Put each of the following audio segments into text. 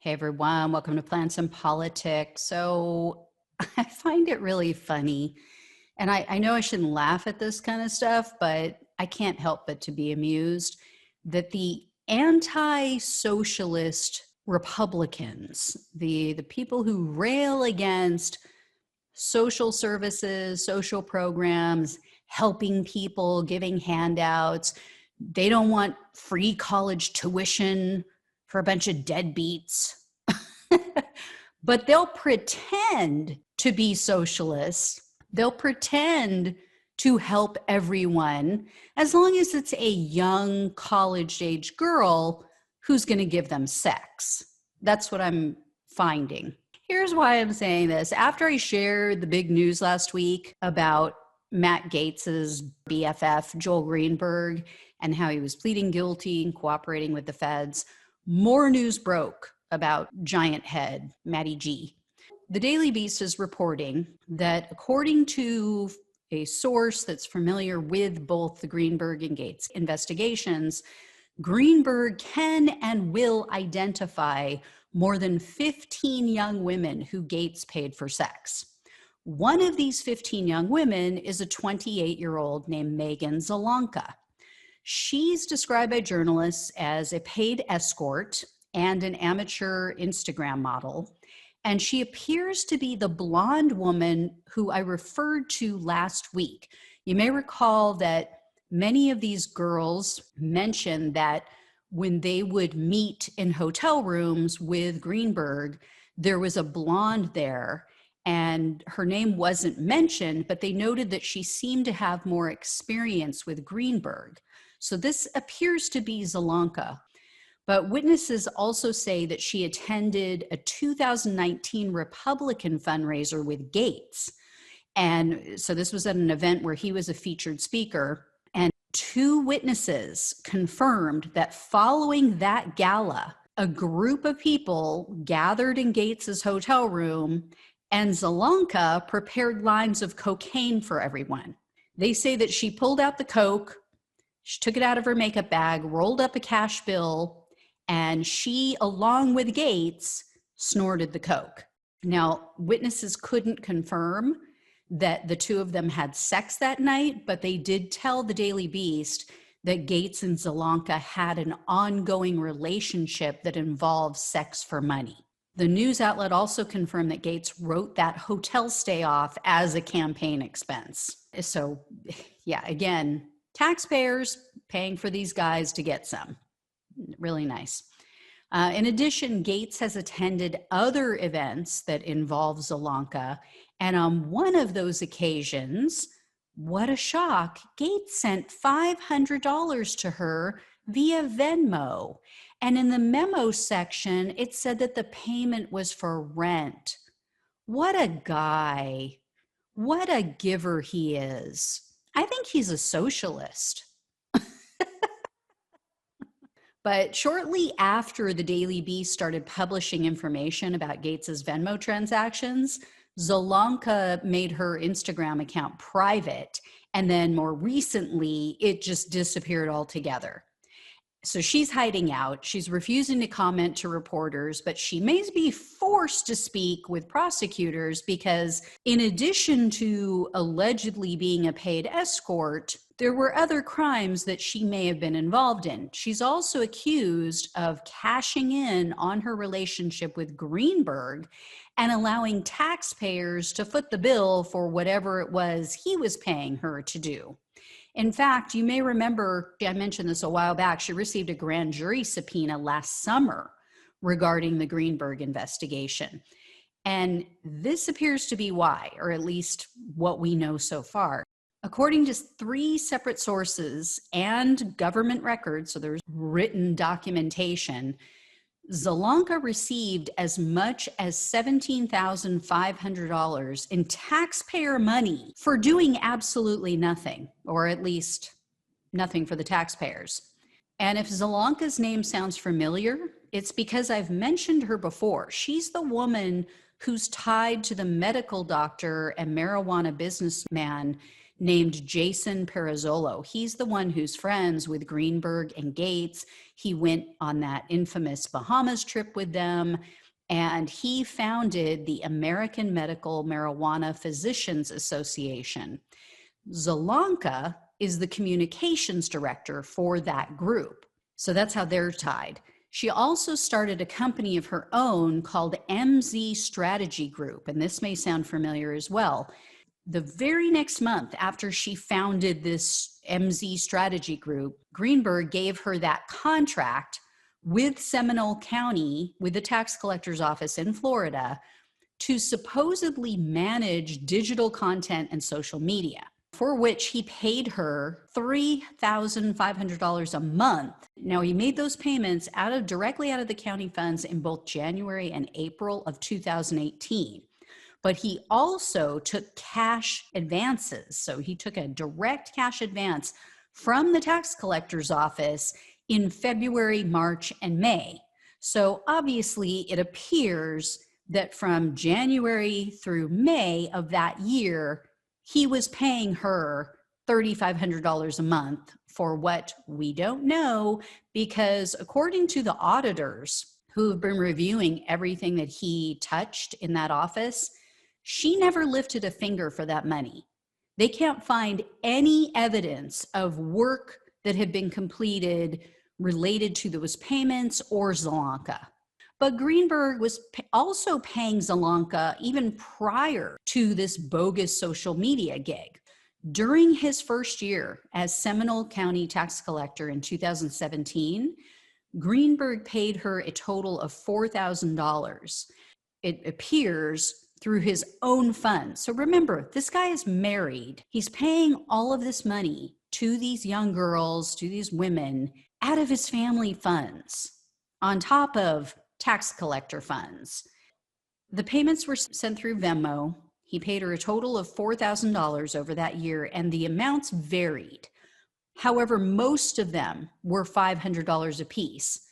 Hey everyone, welcome to Plants and Politics. So I find it really funny, and I know I shouldn't laugh at this kind of stuff, but I can't help but to be amused that the anti-socialist Republicans, the people who rail against social services, social programs, helping people, giving handouts, they don't want free college tuition for a bunch of deadbeats. But they'll pretend to be socialists. They'll pretend to help everyone as long as it's a young college-age girl who's going to give them sex. That's what I'm finding. Here's why I'm saying this. After I shared the big news last week about Matt Gaetz's BFF, Joel Greenberg, and how he was pleading guilty and cooperating with the feds, more news broke about Giant Head, Matty G. The Daily Beast is reporting that according to a source that's familiar with both the Greenberg and Gaetz investigations, Greenberg can and will identify more than 15 young women who Gaetz paid for sex. One of these 15 young women is a 28-year-old named Megan Zelanka. She's described by journalists as a paid escort and an amateur Instagram model, and she appears to be the blonde woman who I referred to last week. You may recall that many of these girls mentioned that when they would meet in hotel rooms with Greenberg, there was a blonde there, and her name wasn't mentioned, but they noted that she seemed to have more experience with Greenberg. So this appears to be Zelanka. But witnesses also say that she attended a 2019 Republican fundraiser with Gaetz. And so this was at an event where he was a featured speaker. And two witnesses confirmed that following that gala, a group of people gathered in Gaetz's hotel room, and Zelanka prepared lines of cocaine for everyone. They say that she pulled out the coke, she took it out of her makeup bag, rolled up a cash bill, and she, along with Gaetz, snorted the coke. Now, witnesses couldn't confirm that the two of them had sex that night, but they did tell the Daily Beast that Gaetz and Zelanka had an ongoing relationship that involved sex for money. The news outlet also confirmed that Gaetz wrote that hotel stay off as a campaign expense. So, yeah, again, taxpayers paying for these guys to get some. Really nice. In addition, Gaetz has attended other events that involve Zelanka, and on one of those occasions, what a shock, Gaetz sent $500 to her via Venmo. And in the memo section, it said that the payment was for rent. What a guy. What a giver he is. I think he's a socialist. But shortly after the Daily Beast started publishing information about Gaetz's Venmo transactions, Zelanka made her Instagram account private, and then more recently, it just disappeared altogether. So she's hiding out. She's refusing to comment to reporters, but she may be forced to speak with prosecutors because in addition to allegedly being a paid escort, there were other crimes that she may have been involved in. She's also accused of cashing in on her relationship with Greenberg and allowing taxpayers to foot the bill for whatever it was he was paying her to do. In fact, you may remember, I mentioned this a while back, she received a grand jury subpoena last summer regarding the Greenberg investigation. And this appears to be why, or at least what we know so far. According to 3 separate sources and government records, so there's written documentation, Zelanka received as much as $17,500 in taxpayer money for doing absolutely nothing, or at least nothing for the taxpayers. And if Zelanka's name sounds familiar, it's because I've mentioned her before. She's the woman who's tied to the medical doctor and marijuana businessman named Jason Perizzolo. He's the one who's friends with Greenberg and Gaetz. He went on that infamous Bahamas trip with them, and he founded the American Medical Marijuana Physicians Association. Zelanka is the communications director for that group. So that's how they're tied. She also started a company of her own called MZ Strategy Group, and this may sound familiar as well. The very next month after she founded this MZ Strategy Group, Greenberg gave her that contract with Seminole County, with the tax collector's office in Florida, to supposedly manage digital content and social media, for which he paid her $3,500 a month. Now, he made those payments directly out of the county funds in both January and April of 2018. But he also took cash advances. So he took a direct cash advance from the tax collector's office in February, March, and May. So obviously it appears that from January through May of that year, he was paying her $3,500 a month for what we don't know, because according to the auditors who have been reviewing everything that he touched in that office, she never lifted a finger for that money. They can't find any evidence of work that had been completed related to those payments or Zelanka. But Greenberg was also paying Zelanka even prior to this bogus social media gig. During his first year as Seminole County tax collector in 2017, Greenberg paid her a total of $4,000. It appears through his own funds. So remember, this guy is married. He's paying all of this money to these young girls, to these women, out of his family funds, on top of tax collector funds. The payments were sent through Venmo. He paid her a total of $4,000 over that year, and the amounts varied. However, most of them were $500 apiece.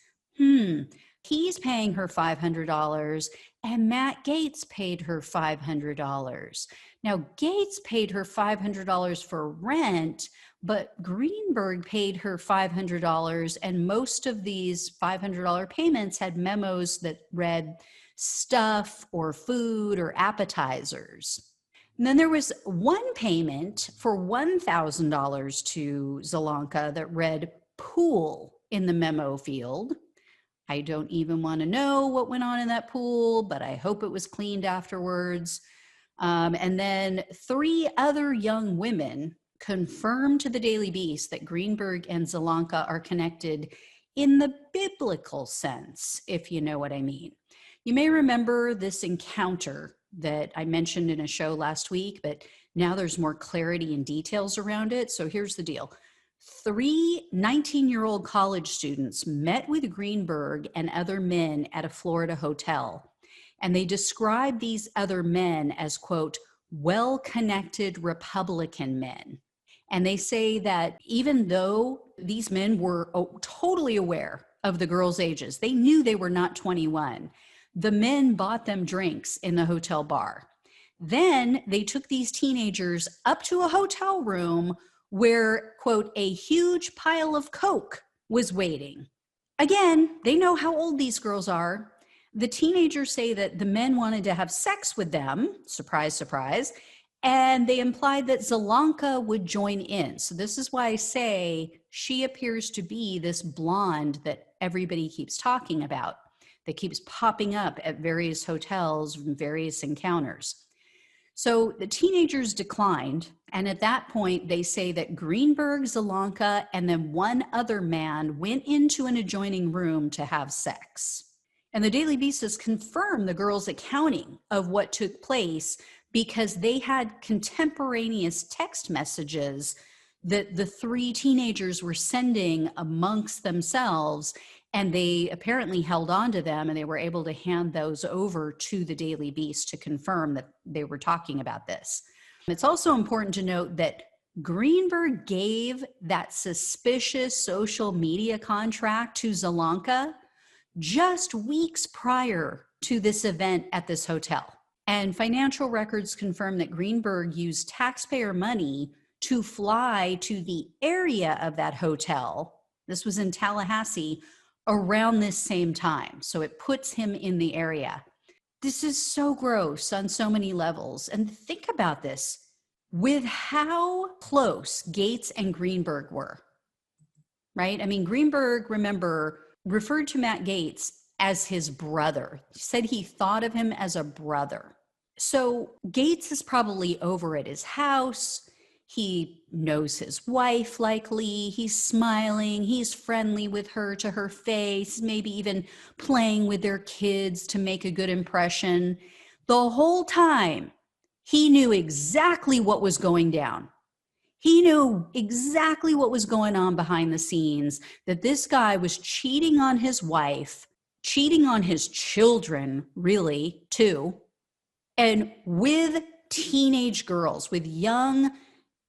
He's paying her $500, and Matt Gaetz paid her $500. Now, Gaetz paid her $500 for rent, but Greenberg paid her $500, and most of these $500 payments had memos that read stuff or food or appetizers. And then there was one payment for $1,000 to Zelanka that read pool in the memo field. I don't even want to know what went on in that pool, but I hope it was cleaned afterwards. And then 3 other young women confirmed to the Daily Beast that Greenberg and Zelanka are connected in the biblical sense, if you know what I mean. You may remember this encounter that I mentioned in a show last week, but now there's more clarity and details around it. So here's the deal. 3 19-year-old college students met with Greenberg and other men at a Florida hotel, and they described these other men as, quote, well-connected Republican men. And they say that even though these men were totally aware of the girls' ages, they knew they were not 21, the men bought them drinks in the hotel bar. Then they took these teenagers up to a hotel room where, quote, a huge pile of coke was waiting. Again, they know how old these girls are. The teenagers say that the men wanted to have sex with them, surprise, surprise, and they implied that Zelanka would join in. So this is why I say she appears to be this blonde that everybody keeps talking about, that keeps popping up at various hotels and various encounters. So the teenagers declined, and at that point, they say that Greenberg, Zelanka, and then one other man went into an adjoining room to have sex. And the Daily Beast has confirmed the girls' accounting of what took place because they had contemporaneous text messages that the 3 teenagers were sending amongst themselves, and they apparently held on to them, and they were able to hand those over to the Daily Beast to confirm that they were talking about this. It's also important to note that Greenberg gave that suspicious social media contract to Zelanka just weeks prior to this event at this hotel. And financial records confirm that Greenberg used taxpayer money to fly to the area of that hotel. This was in Tallahassee around this same time. So it puts him in the area. This is so gross on so many levels. And think about this with how close Gaetz and Greenberg were, right? I mean, Greenberg, remember, referred to Matt Gaetz as his brother. He said he thought of him as a brother. So Gaetz is probably over at his house. He knows his wife likely. He's smiling. He's friendly with her to her face, maybe even playing with their kids to make a good impression. The whole time, he knew exactly what was going down. He knew exactly what was going on behind the scenes, that this guy was cheating on his wife, cheating on his children, really, too, and with teenage girls, with young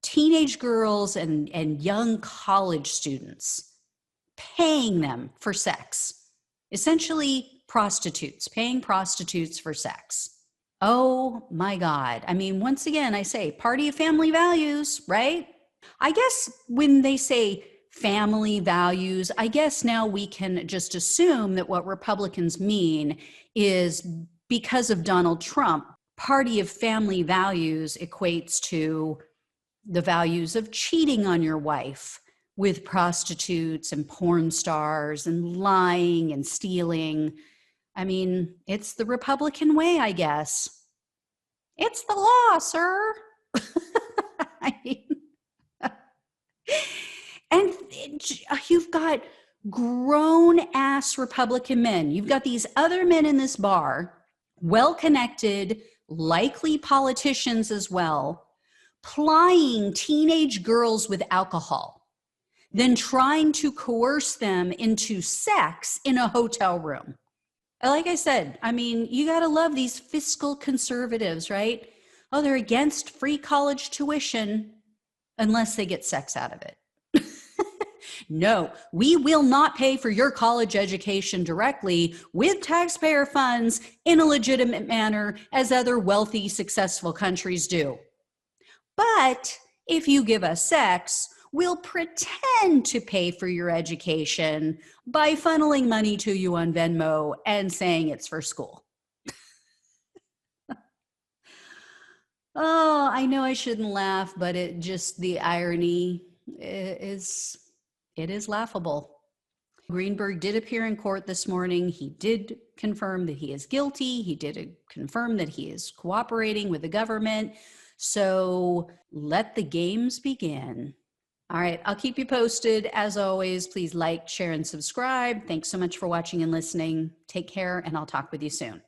teenage girls and young college students, paying them for sex, essentially prostitutes, paying prostitutes for sex. Oh my God. I mean, once again, I say party of family values, right? I guess when they say family values, I guess now we can just assume that what Republicans mean is because of Donald Trump, party of family values equates to the values of cheating on your wife with prostitutes and porn stars and lying and stealing. I mean, it's the Republican way, I guess. It's the law, sir. I mean, and you've got grown-ass Republican men. You've got these other men in this bar, well-connected, likely politicians as well, plying teenage girls with alcohol, then trying to coerce them into sex in a hotel room. Like I said, I mean, you got to love these fiscal conservatives, right? Oh, they're against free college tuition unless they get sex out of it. No, we will not pay for your college education directly with taxpayer funds in a legitimate manner as other wealthy, successful countries do. But if you give us sex, we'll pretend to pay for your education by funneling money to you on Venmo and saying it's for school. Oh, I know I shouldn't laugh, but the irony is, it is laughable. Greenberg did appear in court this morning. He did confirm that he is guilty. He did confirm that he is cooperating with the government. So let the games begin. All right, I'll keep you posted. As always, please like, share, and subscribe. Thanks so much for watching and listening. Take care, and I'll talk with you soon.